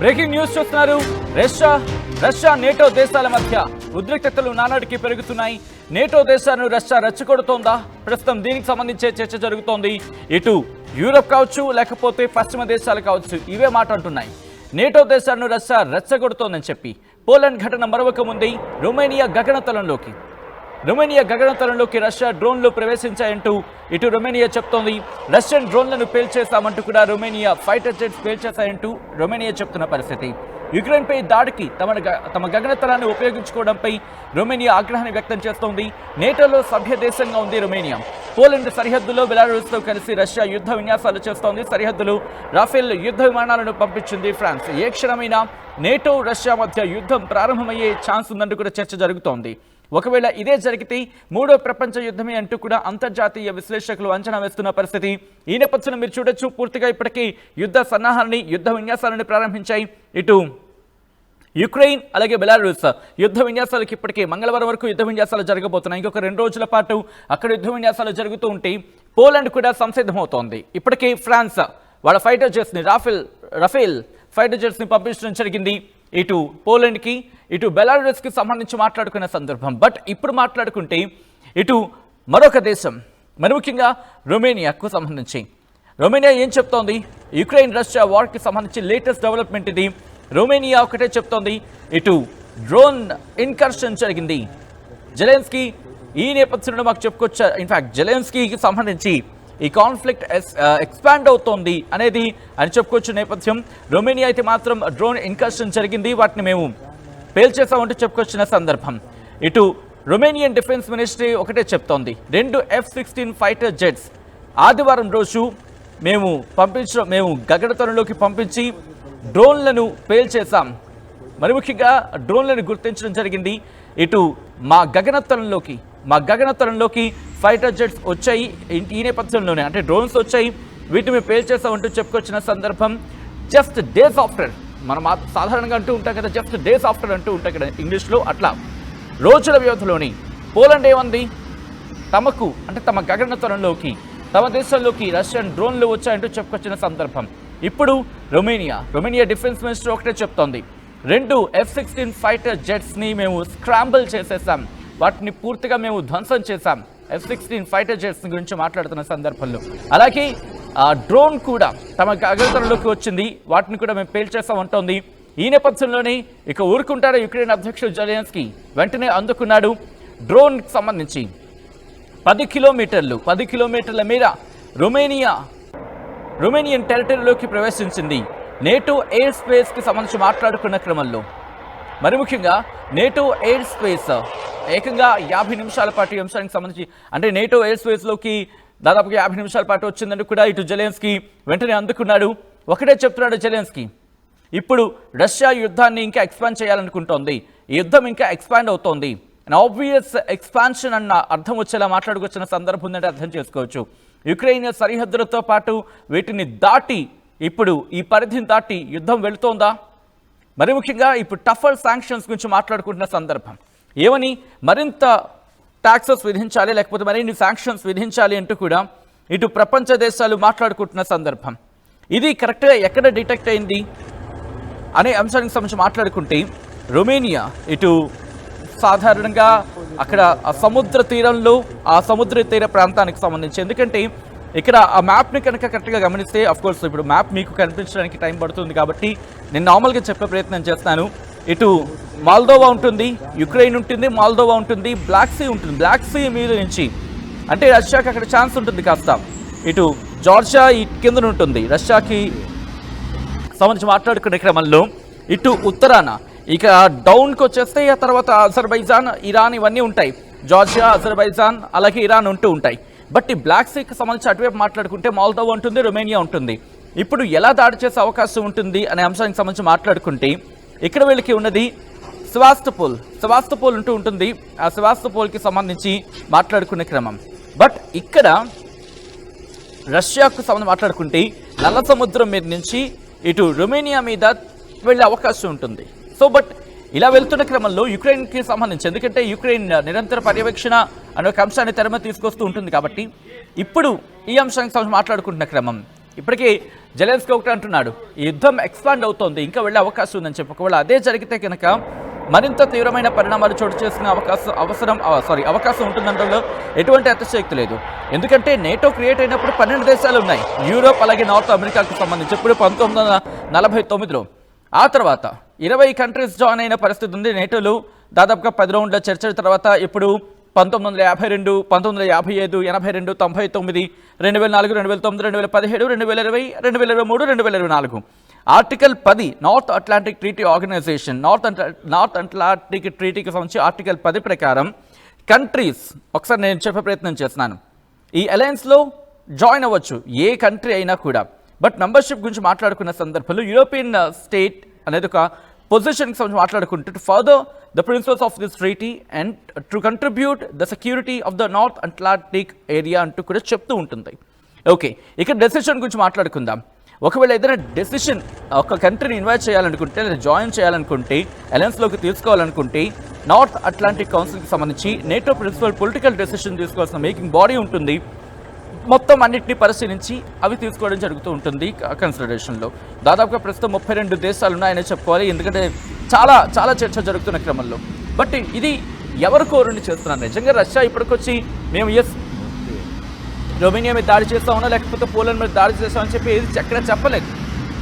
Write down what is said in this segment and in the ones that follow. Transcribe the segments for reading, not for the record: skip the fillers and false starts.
Breaking news చూస్తున్నారు. Russia NATO దేశాల మధ్య ఉద్రిక్తతలు నానాటికి పెరుగుతున్నాయి. నేటో దేశాలను రష్యా రెచ్చగొడుతోందా? ప్రస్తుతం దీనికి సంబంధించే చర్చ జరుగుతోంది. ఇటు యూరప్ కావచ్చు, లేకపోతే పశ్చిమ దేశాలు కావచ్చు, ఇవే మాట అంటున్నాయి. నేటో దేశాలను రష్యా రెచ్చగొడుతోందని చెప్పి పోలాండ్ ఘటన మరొక ముందే రొమేనియా గగనతలంలోకి రష్యా డ్రోన్లు ప్రవేశించాయంటూ ఇటు రొమేనియా చెప్తోంది. రష్యన్ డ్రోన్లను పేల్చేశామంటూ కూడా రొమేనియా ఫైటర్ జెట్స్ పేల్చేశాయంటూ రొమేనియా చెప్తున్న పరిస్థితి. యుక్రెయిన్పై దాడికి తమ గగనతలాన్ని ఉపయోగించుకోవడంపై రొమేనియా ఆగ్రహాన్ని వ్యక్తం చేస్తోంది. నేటోలో సభ్య దేశంగా ఉంది రొమేనియా. పోలాండ్ సరిహద్దులో బెలారూస్తో కలిసి రష్యా యుద్ధ విన్యాసాలు చేస్తోంది. సరిహద్దులు రాఫెల్ యుద్ధ విమానాలను పంపించింది ఫ్రాన్స్. ఏ క్షణమైనా నేటో రష్యా మధ్య యుద్ధం ప్రారంభమయ్యే ఛాన్స్ ఉందంటూ కూడా చర్చ జరుగుతోంది. ఒకవేళ ఇదే జరిగితే మూడో ప్రపంచ యుద్ధమే అంటూ కూడా అంతర్జాతీయ విశ్లేషకులు అంచనా వేస్తున్న పరిస్థితి. ఈ నేపథ్యంలో మీరు చూడొచ్చు, పూర్తిగా ఇప్పటికీ యుద్ధ సన్నాహాన్ని, యుద్ధ విన్యాసాలను ప్రారంభించాయి ఇటు యుక్రెయిన్ అలాగే బెలారూస్. యుద్ధ విన్యాసాలకు ఇప్పటికే మంగళవారం వరకు యుద్ధ విన్యాసాలు జరగబోతున్నాయి. ఇంకొక 2 రోజుల పాటు అక్కడ యుద్ధ విన్యాసాలు జరుగుతూ ఉంటే పోలాండ్ కూడా సంసిద్ధమవుతోంది. ఇప్పటికే ఫ్రాన్స్ వాళ్ళ ఫైటర్ జెట్స్ని రఫేల్ ఫైటర్ జెట్స్ని పంపించడం జరిగింది ఇటు పోలాండ్కి, ఇటు బెలారూస్కి సంబంధించి మాట్లాడుకునే సందర్భం. బట్ ఇప్పుడు మాట్లాడుకుంటే ఇటు మరొక దేశం, మరి ముఖ్యంగా రొమేనియాకు సంబంధించి రొమేనియా ఏం చెప్తోంది? యుక్రెయిన్ రష్యా వార్కి సంబంధించి లేటెస్ట్ డెవలప్మెంట్ ఇది. రొమేనియా ఒకటే చెప్తోంది, ఇటు డ్రోన్ ఇన్కర్షన్ జరిగింది. జెలెన్స్కీ ఈ నేపథ్యంలో మాకు చెప్పుకోవచ్చు. ఇన్ఫ్యాక్ట్ జెలెన్స్కీకి సంబంధించి ఈ కాన్ఫ్లిక్ట్ ఎక్స్పాండ్ అవుతోంది అనేది అని చెప్పుకోవచ్చు నేపథ్యం. రొమేనియా అయితే మాత్రం డ్రోన్ ఇన్కర్షన్ జరిగింది, వాటిని మేము పేల్చేసామంటూ చెప్పుకొచ్చిన సందర్భం. ఇటు రొమేనియన్ డిఫెన్స్ మినిస్ట్రీ ఒకటే చెప్తోంది, 2 F-16 ఫైటర్ జెట్స్ ఆదివారం రోజు మేము గగనతలంలోకి పంపించి డ్రోన్లను పేల్చేసాం. మరి ముఖ్యంగా డ్రోన్లను గుర్తించడం జరిగింది. ఇటు మా గగనతలంలోకి ఫైటర్ జెట్స్ వచ్చాయి. ఈ నేపథ్యంలోనే అంటే డ్రోన్స్ వచ్చాయి, వీటిని మేము పేల్చేసామంటూ చెప్పుకొచ్చిన సందర్భం. జస్ట్ డేస్ ఆఫ్టర్, మనం సాధారణంగా అంటూ ఉంటాం కదా, జస్ట్ డేస్ ఆఫ్టర్ అంటూ ఉంటాం కదా ఇంగ్లీష్లో, అట్లా రోజుల వ్యవధిలోని పోలాండ్ ఏమంది, తమ గగనతలంలోకి తమ దేశంలోకి రష్యన్ డ్రోన్లు వచ్చాయంటూ చెప్పుకొచ్చిన సందర్భం. ఇప్పుడు రొమేనియా డిఫెన్స్ మినిస్టర్ ఒకటే చెప్తోంది, 2 F-16 ఫైటర్ జెట్స్ని మేము స్క్రాంబుల్ చేసేసాం, వాటిని పూర్తిగా మేము ధ్వంసం చేశాం. F-16 ఫైటర్ జెట్స్ గురించి మాట్లాడుతున్న సందర్భంలో అలాగే డ్రోన్ కూడా తమ గగనతలంలోకి వచ్చింది, వాటిని కూడా మేము పేల్చేస్తామంటోంది. ఈ నేపథ్యంలోనే ఇక ఊరుకుంటారా యుక్రెయిన్ అధ్యక్షుడు జెలెన్స్కీ? వెంటనే అందుకున్నాడు. డ్రోన్కి సంబంధించి 10 కిలోమీటర్ల మేర రొమేనియన్ టెరిటరీలోకి ప్రవేశించింది. నేటో ఎయిర్ స్పేస్కి సంబంధించి మాట్లాడుకున్న క్రమంలో మరి ముఖ్యంగా నేటో ఎయిర్ స్పేస్ ఏకంగా 50 నిమిషాల పాటు ఈ అంశానికి సంబంధించి, అంటే నేటో ఎయిర్ స్పేస్లోకి దాదాపుగా 50 నిమిషాల పాటు వచ్చిందని కూడా ఇటు జెలెన్స్కీ వెంటనే అందుకున్నాడు. ఒకటే చెప్తున్నాడు జెలెన్స్కీ, ఇప్పుడు రష్యా యుద్ధాన్ని ఇంకా ఎక్స్పాండ్ చేయాలనుకుంటోంది, ఈ యుద్ధం ఇంకా ఎక్స్పాండ్ అవుతోంది. ఆబ్వియస్ ఎక్స్పాన్షన్ అన్న అర్థం వచ్చేలా మాట్లాడుకొచ్చిన సందర్భం ఉందంటే అర్థం చేసుకోవచ్చు. యుక్రెయిన్ సరిహద్దులతో పాటు వీటిని దాటి ఇప్పుడు ఈ పరిధిని దాటి యుద్ధం వెళుతోందా? మరి ముఖ్యంగా ఇప్పుడు టఫర్ శాంక్షన్స్ గురించి మాట్లాడుకుంటున్న సందర్భం. ఏమని మరింత ట్యాక్సెస్ విధించాలి, లేకపోతే మరిన్ని శాంక్షన్స్ విధించాలి అంటూ కూడా ఇటు ప్రపంచ దేశాలు మాట్లాడుకుంటున్న సందర్భం. ఇది కరెక్ట్గా ఎక్కడ డిటెక్ట్ అయింది అనే అంశానికి సంబంధించి మాట్లాడుకుంటే రొమేనియా ఇటు సాధారణంగా అక్కడ ఆ సముద్ర తీర ప్రాంతానికి సంబంధించి, ఎందుకంటే ఇక్కడ ఆ మ్యాప్ని కనుక కరెక్ట్గా గమనిస్తే, అఫ్కోర్స్ ఇప్పుడు మ్యాప్ మీకు కనిపించడానికి టైం పడుతుంది కాబట్టి నేను నార్మల్గా చెప్పే ప్రయత్నం చేస్తాను. ఇటు మాల్దోవా ఉంటుంది, యుక్రెయిన్ ఉంటుంది, మాల్దోవా ఉంటుంది, బ్లాక్ సీ ఉంటుంది. బ్లాక్ సీ మీద నుంచి అంటే రష్యాకి అక్కడ ఛాన్స్ ఉంటుంది కాస్త. ఇటు జార్జియా ఈ కింద ఉంటుంది. రష్యాకి సంబంధించి మాట్లాడుకునే క్రమంలో ఇటు ఉత్తరాన ఇక డౌన్కి వచ్చేస్తే ఆ తర్వాత అజర్బైజాన్, ఇరాన్ ఇవన్నీ ఉంటాయి. జార్జియా, అజర్బైజాన్ అలాగే ఇరాన్ ఉంటాయి. బట్ ఈ బ్లాక్ సీకి సంబంధించి అటువైపు మాట్లాడుకుంటే మాల్దోవా ఉంటుంది, రొమేనియా ఉంటుంది. ఇప్పుడు ఎలా దాడి చేసే అవకాశం ఉంటుంది అనే అంశానికి సంబంధించి మాట్లాడుకుంటే ఇక్కడ వీళ్ళకి ఉన్నది సెవాస్తోపోల్ ఉంటుంది. ఆ సెవాస్తోపోల్కి సంబంధించి మాట్లాడుకునే క్రమం. బట్ ఇక్కడ రష్యాకు సంబంధించి మాట్లాడుకుంటే నల్ల సముద్రం మీద నుంచి ఇటు రొమేనియా మీద వెళ్ళే అవకాశం ఉంటుంది. సో బట్ ఇలా వెళ్తున్న క్రమంలో యుక్రెయిన్కి సంబంధించి, ఎందుకంటే యుక్రెయిన్ నిరంతర పర్యవేక్షణ అనే ఒక అంశాన్ని తెరమ తీసుకొస్తూ ఉంటుంది కాబట్టి ఇప్పుడు ఈ అంశానికి సంబంధించి మాట్లాడుకుంటున్న క్రమం ఇప్పటికీ జెలెన్స్కీ ఒకటి అంటున్నాడు, ఈ యుద్ధం ఎక్స్పాండ్ అవుతోంది, ఇంకా వెళ్ళే అవకాశం ఉందని చెప్పి. ఒకవేళ అదే జరిగితే కనుక మరింత తీవ్రమైన పరిణామాలు చోటు చేసుకునే అవకాశం ఉంటుందంటలో ఎటువంటి అతిశయోక్తి లేదు. ఎందుకంటే నేటో క్రియేట్ అయినప్పుడు 12 దేశాలు ఉన్నాయి, యూరోప్ అలాగే నార్త్ అమెరికాకు సంబంధించి. ఇప్పుడు 1949లో ఆ తర్వాత 20 కంట్రీస్ జాయిన్ అయిన పరిస్థితి ఉంది. నేటోలో దాదాపుగా 10 రౌండ్ల చర్చల తర్వాత ఇప్పుడు 1952, 1955, 82, 99, 2004, 2009, 2017, 2020, 2023, 2024. Article 10 North Atlantic Treaty Organisation, North Atlantic ట్రీటీకి సంబంధించి ఆర్టికల్ 10 ప్రకారం కంట్రీస్, ఒకసారి నేను చెప్పే ప్రయత్నం చేస్తున్నాను, ఈ అలయన్స్లో జాయిన్ అవ్వచ్చు ఏ కంట్రీ అయినా కూడా. బట్ మెంబర్షిప్ గురించి మాట్లాడుకున్న సందర్భంలో యూరోపియన్ స్టేట్ అనేది ఒక పొజిషన్కి సంబంధించి మాట్లాడుకుంటూ to further the principles of this treaty and to contribute the security of the North Atlantic area అంటూ కూడా చెప్తూ ఉంటుంది. ఓకే, ఇక్కడ డెసిషన్ గురించి మాట్లాడుకుందాం. ఒకవేళ ఏదైనా డెసిషన్ ఒక కంట్రీని ఇన్వైట్ చేయాలనుకుంటే లేదా జాయిన్ చేయాలనుకుంటే, అలయన్స్లోకి తీసుకోవాలనుకుంటే నార్త్ అట్లాంటిక్ కౌన్సిల్కి సంబంధించి నేటో ప్రిన్సిపల్ పొలిటికల్ డెసిషన్ తీసుకోవాల్సిన మేకింగ్ బాడీ ఉంటుంది. మొత్తం అన్నింటినీ పరిశీలించి అవి తీసుకోవడం జరుగుతూ ఉంటుంది కన్సిడరేషన్లో. దాదాపుగా ప్రస్తుతం 32 దేశాలు ఉన్నాయని చెప్పుకోవాలి, ఎందుకంటే చాలా చాలా చర్చ జరుగుతున్న క్రమంలో. బట్ ఇది ఎవరు కోరుని చేస్తున్నారు? నిజంగా రష్యా ఇప్పటికొచ్చి మేము రొమేనియా మీద దాడి చేస్తామన్నా లేకపోతే పోలాండ్ మీద దాడి చేస్తామని చెప్పి ఏది ఎక్కడ చెప్పలేదు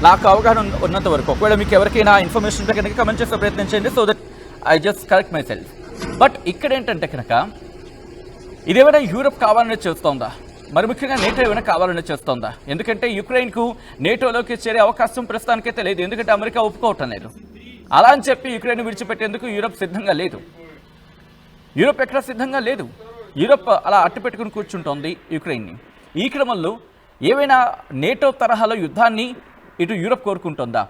నాకు అవగాహన ఉన్నంత వరకు. ఒకవేళ మీకు ఎవరికైనా ఇన్ఫర్మేషన్ ఉంటే కనుక కమెంట్ చేసే ప్రయత్నం చేయండి, so that I just correct my self. But ఇక్కడ ఏంటంటే కనుక ఇదేమైనా యూరప్ కావాలనే చేస్తోందా, మరి ముఖ్యంగా నేటో ఏమైనా కావాలని చేస్తోందా? ఎందుకంటే యుక్రెయిన్కు నేటోలోకి చేరే అవకాశం ప్రస్తుతానికైతే లేదు, ఎందుకంటే అమెరికా ఒప్పుకోవటం లేదు. అలా అని చెప్పి యుక్రెయిన్ విడిచిపెట్టేందుకు యూరప్ సిద్ధంగా లేదు. యూరప్ ఎక్కడా సిద్ధంగా లేదు. యూరప్ అలా అట్టు పెట్టుకుని కూర్చుంటోంది యుక్రెయిన్ని. ఈ క్రమంలో ఏవైనా నేటో తరహాలో యుద్ధాన్ని ఇటు యూరప్ కోరుకుంటుందా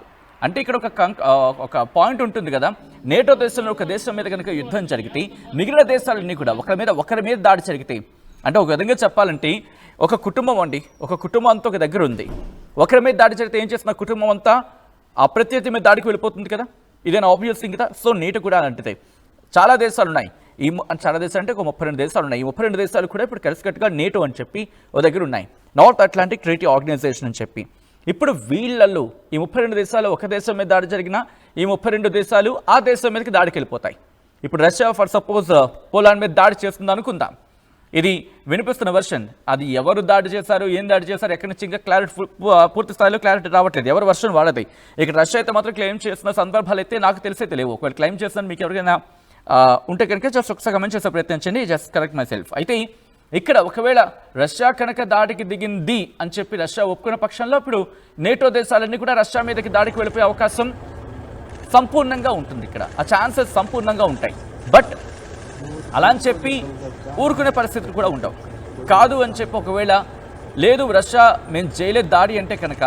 అంటే ఇక్కడ ఒక పాయింట్ ఉంటుంది కదా, నేటో దేశంలో ఒక దేశం మీద కనుక యుద్ధం జరిగితే మిగిలిన దేశాలన్నీ కూడా ఒకరి మీద దాడి జరిగితే, అంటే ఒక విధంగా చెప్పాలంటే ఒక కుటుంబం ఒక కుటుంబం అంతా ఒక దగ్గర ఉంది, ఒకరి మీద దాడి జరిగితే ఏం చేస్తున్న కుటుంబం అంతా ఆ ప్రత్యర్థి మీద దాడికి వెళ్ళిపోతుంది కదా, ఇదేనా ఆబ్వియస్ థింగ్ కదా. సో నేటో కూడా అలాంటిదే. చాలా దేశాలు ఉన్నాయి, చాలా దేశాలు అంటే ఒక 32 దేశాలు ఉన్నాయి. ఈ 32 దేశాలు కూడా ఇప్పుడు కలిసికట్టుగా నేటో అని చెప్పి ఒక దగ్గర ఉన్నాయి, నార్త్ అట్లాంటిక్ ట్రీటీ ఆర్గనైజేషన్ అని చెప్పి. ఇప్పుడు వీళ్ళల్లో ఈ 32 దేశాలు ఒక దేశం మీద దాడి జరిగినా ఈ 32 దేశాలు ఆ దేశం మీదకి దాడికి వెళ్ళిపోతాయి. ఇప్పుడు రష్యా ఫర్ సపోజ్ పోలాండ్ మీద దాడి చేస్తుంది అనుకుందాం, ఇది వినిపిస్తున్న వర్షన్. అది ఎవరు దాడి చేశారు, ఏం దాడి చేశారు, ఎక్కడి నుంచి ఇంకా పూర్తి స్థాయిలో క్లారిటీ రావట్లేదు, ఎవరు వర్షన్ వాడది. ఇక రష్యా అయితే మాత్రం క్లెయిమ్ చేస్తున్న సందర్భాలు అయితే నాకు తెలిసైతే లేవు. ఒకవేళ క్లెయిమ్ చేస్తాను మీకు ఎవరికైనా ఉంటే కనుక జస్ట్ ఒకసారి కమెంట్ చేసే ప్రయత్నించండి, జస్ట్ కరెక్ట్ మై సెల్ఫ్. అయితే ఇక్కడ ఒకవేళ రష్యా కనుక దాడికి దిగింది అని చెప్పి రష్యా ఒప్పుకున్న పక్షంలో ఇప్పుడు నేటో దేశాలన్నీ కూడా రష్యా మీదకి దాడికి వెళ్ళిపోయే అవకాశం సంపూర్ణంగా ఉంటుంది. ఇక్కడ ఆ ఛాన్సెస్ సంపూర్ణంగా ఉంటాయి. బట్ అలా అని చెప్పి ఊరుకునే పరిస్థితులు కూడా ఉండవు. కాదు అని చెప్పి ఒకవేళ లేదు రష్యా మేము చేయలేదు దాడి అంటే కనుక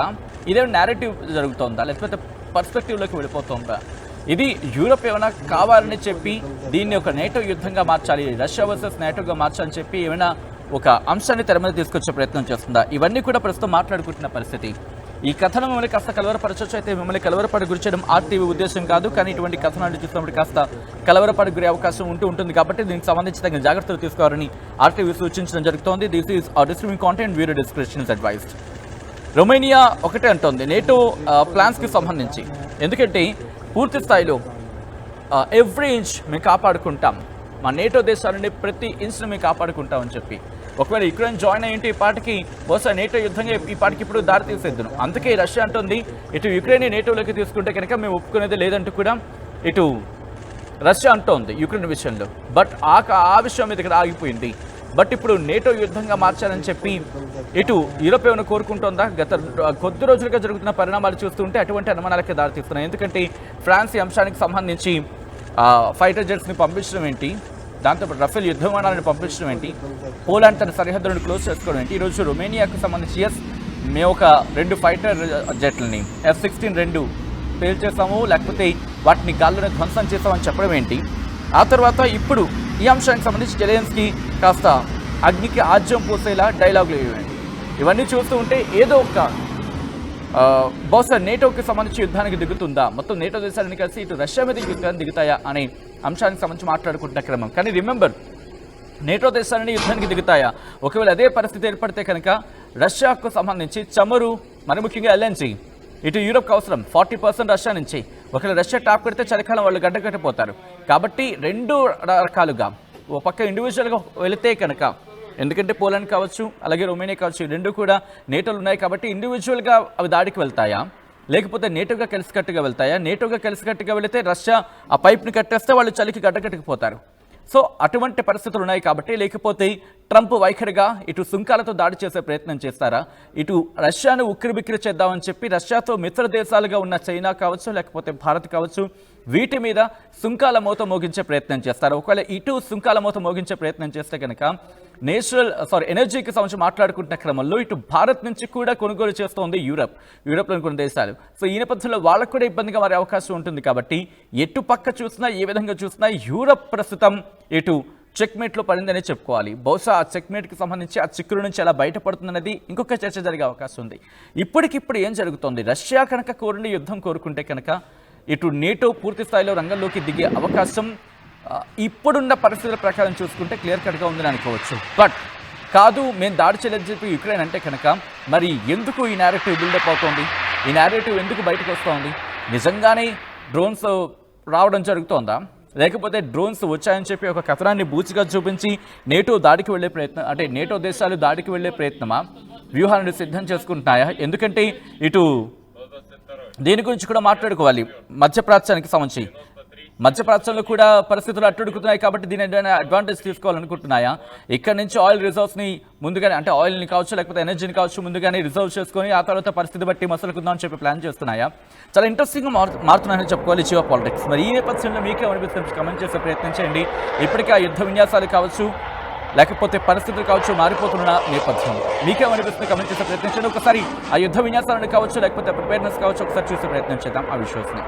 ఇదే నేరేటివ్ జరుగుతుందా, లేకపోతే పర్స్పెక్టివ్లోకి వెళ్ళిపోతుందా? ఇది యూరప్ ఏమైనా కావాలని చెప్పి దీన్ని ఒక నేటో యుద్ధంగా మార్చాలి, రష్యా వర్సెస్ నేటోగా మార్చాలని చెప్పి ఏమైనా ఒక అంశాన్ని తెర మీద తీసుకొచ్చే ప్రయత్నం చేస్తుందా? ఇవన్నీ కూడా ప్రస్తుతం మాట్లాడుకుంటున్న పరిస్థితి. ఈ కథనం మిమ్మల్ని కాస్త కలవరపరచవచ్చు, అయితే మిమ్మల్ని కలవరపడి గురి చేయడం ఆర్టీవీ ఉద్దేశం కాదు. కానీ ఇటువంటి కథనాలు చూసినప్పుడు కాస్త కలవరపడి గురి అవకాశం ఉంటుంది కాబట్టి దీనికి సంబంధించి తగిన జాగ్రత్తలు తీసుకోవాలని ఆర్టీవీ సూచించడం జరుగుతోంది. This is distributing content video description is advised. Romania ఒకటే అంటోంది నేటో ప్లాన్స్కి సంబంధించి, ఎందుకంటే పూర్తి స్థాయిలో ఎవ్రీ ఇంచ్ మేము కాపాడుకుంటాం, మా నేటో దేశాలని ప్రతి ఇంచ్ను మేము కాపాడుకుంటామని చెప్పి. ఒకవేళ యుక్రెయిన్ జాయిన్ అయ్యింటే ఈ పాటికి బహుశా నేటో యుద్ధంగా ఈ పాటికి ఇప్పుడు దారి తీసేద్దును. అందుకే రష్యా అంటుంది ఇటు యుక్రెయిన్ నేటోలోకి తీసుకుంటే కనుక మేము ఒప్పుకునేది లేదంటూ కూడా ఇటు రష్యా అంటోంది యుక్రెయిన్ విషయంలో. బట్ ఆ విషయం మీద ఇక్కడ ఆగిపోయింది. బట్ ఇప్పుడు నేటో యుద్ధంగా మార్చాలని చెప్పి ఇటు యూరోప్ ఏమైనా కోరుకుంటోందా? గత కొద్ది రోజులుగా జరుగుతున్న పరిణామాలు చూస్తుంటే అటువంటి అనుమానాలకే దారితీస్తున్నాయి. ఎందుకంటే ఫ్రాన్స్ ఈ అంశానికి సంబంధించి ఫైటర్ జెట్స్ని పంపించడం ఏంటి, దాంతోపాటు రఫేల్ యుద్ధ విమానాలను పంపించడం ఏంటి, పోలాండ్ తన సరిహద్దులను క్లోజ్ చేసుకోవడం ఏంటి, ఈరోజు రొమేనియాకు సంబంధించి మేము ఒక 2 ఫైటర్ జెట్లని F-16 2 పేల్చేసాము, లేకపోతే వాటిని గాల్లోనే ధ్వంసం చేస్తామని చెప్పడం ఏంటి? ఆ తర్వాత ఇప్పుడు ఈ అంశానికి సంబంధించి జెలెన్స్కీ కాస్త అగ్నికి ఆజ్యం పోసేలా డైలాగులు ఇవ్వండి. ఇవన్నీ చూస్తూ ఉంటే ఏదో ఒక బహుశా నేటోకి సంబంధించి యుద్ధానికి దిగుతుందా, మొత్తం నేటో దేశాలని కలిసి ఇటు రష్యా మీద యుద్ధాన్ని దిగుతాయా అనే అంశానికి సంబంధించి మాట్లాడుకుంటున్న క్రమం. కానీ రిమెంబర్, నేటో దేశాలని యుద్ధానికి దిగుతాయా? ఒకవేళ అదే పరిస్థితి ఏర్పడితే కనుక రష్యాకు సంబంధించి చమురు మరి ముఖ్యంగా ఎల్ఎన్జీ ఇటు యూరోప్కి అవసరం 40% రష్యా నుంచి. ఒకవేళ రష్యా టాప్ పెడితే చలికాలం వాళ్ళు గడ్డకట్టిపోతారు. కాబట్టి రెండు రకాలుగా ఓ పక్క ఇండివిజువల్గా వెళితే కనుక, ఎందుకంటే పోలాండ్ కావచ్చు అలాగే రొమేనియా కావచ్చు, రెండు కూడా నేటోలు ఉన్నాయి కాబట్టి ఇండివిజువల్గా అవి దాడికి వెళ్తాయా, లేకపోతే నేటోగా కలిసికట్టుగా వెళ్తాయా? నేటోగా కలిసికట్టుగా వెళితే రష్యా ఆ పైప్ని కట్టేస్తే వాళ్ళు చలికి గడ్డకట్టుకుపోతారు. సో అటువంటి పరిస్థితులు ఉన్నాయి కాబట్టి, లేకపోతే ట్రంప్ వైఖరిగా ఇటు సుంకాలతో దాడి చేసే ప్రయత్నం చేస్తారా, ఇటు రష్యాను ఉక్కిరిబిక్కిరి చేద్దామని చెప్పి రష్యాతో మిత్ర దేశాలుగా ఉన్న చైనా కావచ్చు లేకపోతే భారత్ కావచ్చు వీటి మీద సుంకాల మోత మోగించే ప్రయత్నం చేస్తారు. ఒకవేళ ఇటు సుంకాల మోత మోగించే ప్రయత్నం చేస్తే కనుక ఎనర్జీకి సంబంధించి మాట్లాడుకుంటున్న క్రమంలో ఇటు భారత్ నుంచి కూడా కొనుగోలు చేస్తోంది యూరోప్లోని కొన్ని దేశాలు. సో ఈ నేపథ్యంలో వాళ్ళకు కూడా ఇబ్బందిగా మారే అవకాశం ఉంటుంది. కాబట్టి ఎటు పక్క చూసినా ఏ విధంగా చూసినా యూరప్ ప్రస్తుతం ఇటు చెక్మేట్లో పడిందనే చెప్పుకోవాలి. బహుశా ఆ చెక్మేట్కి సంబంధించి ఆ చిక్కుల నుంచి ఎలా బయటపడుతుందనేది ఇంకొక చర్చ జరిగే అవకాశం ఉంది. ఇప్పటికిప్పుడు ఏం జరుగుతోంది? రష్యా కనుక యుద్ధం కోరుకుంటే కనుక ఇటు నేటో పూర్తి స్థాయిలో రంగంలోకి దిగే అవకాశం ఇప్పుడున్న పరిస్థితుల ప్రకారం చూసుకుంటే క్లియర్ కట్గా ఉందని అనుకోవచ్చు. బట్ కాదు, మేము దాడి చేయలేదని చెప్పి యుక్రెయిన్ అంటే కనుక మరి ఎందుకు ఈ నేరేటివ్ బిల్డప్ అవుతోంది? ఈ నేరేటివ్ ఎందుకు బయటకు వస్తోంది? నిజంగానే డ్రోన్స్ రావడం జరుగుతోందా, లేకపోతే డ్రోన్స్ వచ్చాయని చెప్పి ఒక కథనాన్ని బూచిగా చూపించి నేటో దాడికి వెళ్ళే ప్రయత్నం, అంటే నేటో దేశాలు దాడికి వెళ్ళే ప్రయత్నమా, వ్యూహాలను సిద్ధం చేసుకుంటున్నాయా? ఎందుకంటే ఇటు దీని గురించి కూడా మాట్లాడుకోవాలి. మధ్యప్రాచ్యానికి సంబంధించి మధ్యప్రాచ్యంలో కూడా పరిస్థితులు అట్టుడుకుతున్నాయి కాబట్టి దీని అడ్వాంటేజ్ తీసుకోవాలనుకుంటున్నాయా? ఇక్కడ నుంచి ఆయిల్ రిజర్వ్స్ని ముందుగానే, అంటే ఆయిల్ని కావచ్చు లేకపోతే ఎనర్జీని కావచ్చు ముందుగానే రిజర్వ్ చేసుకొని ఆ తర్వాత పరిస్థితి బట్టి మసలుకుందాం అని చెప్పి ప్లాన్ చేస్తున్నాయా? చాలా ఇంట్రెస్టింగ్గా మారుతున్నాయని చెప్పుకోవాలి జియో పాలిటిక్స్. మరి ఈ నేపథ్యంలో మీకే అనిపిస్తుంది కమెంట్ చేసే ప్రయత్నం చేయండి. ఇప్పటికే ఆ యుద్ధ విన్యాసాలు కావచ్చు లేకపోతే పరిస్థితులు కావచ్చు మారిపోతున్న నేపథ్యంలో మీకేమనిపిస్తుంది కమెంట్ చేసే ప్రయత్నం చేయండి. ఒకసారి ఆ యుద్ధ విన్యాసాలను కావచ్చు లేకపోతే ప్రిపేర్నెస్ కావచ్చు ఒకసారి చూసే ప్రయత్నం చేద్దాం ఆ విషయాన్ని.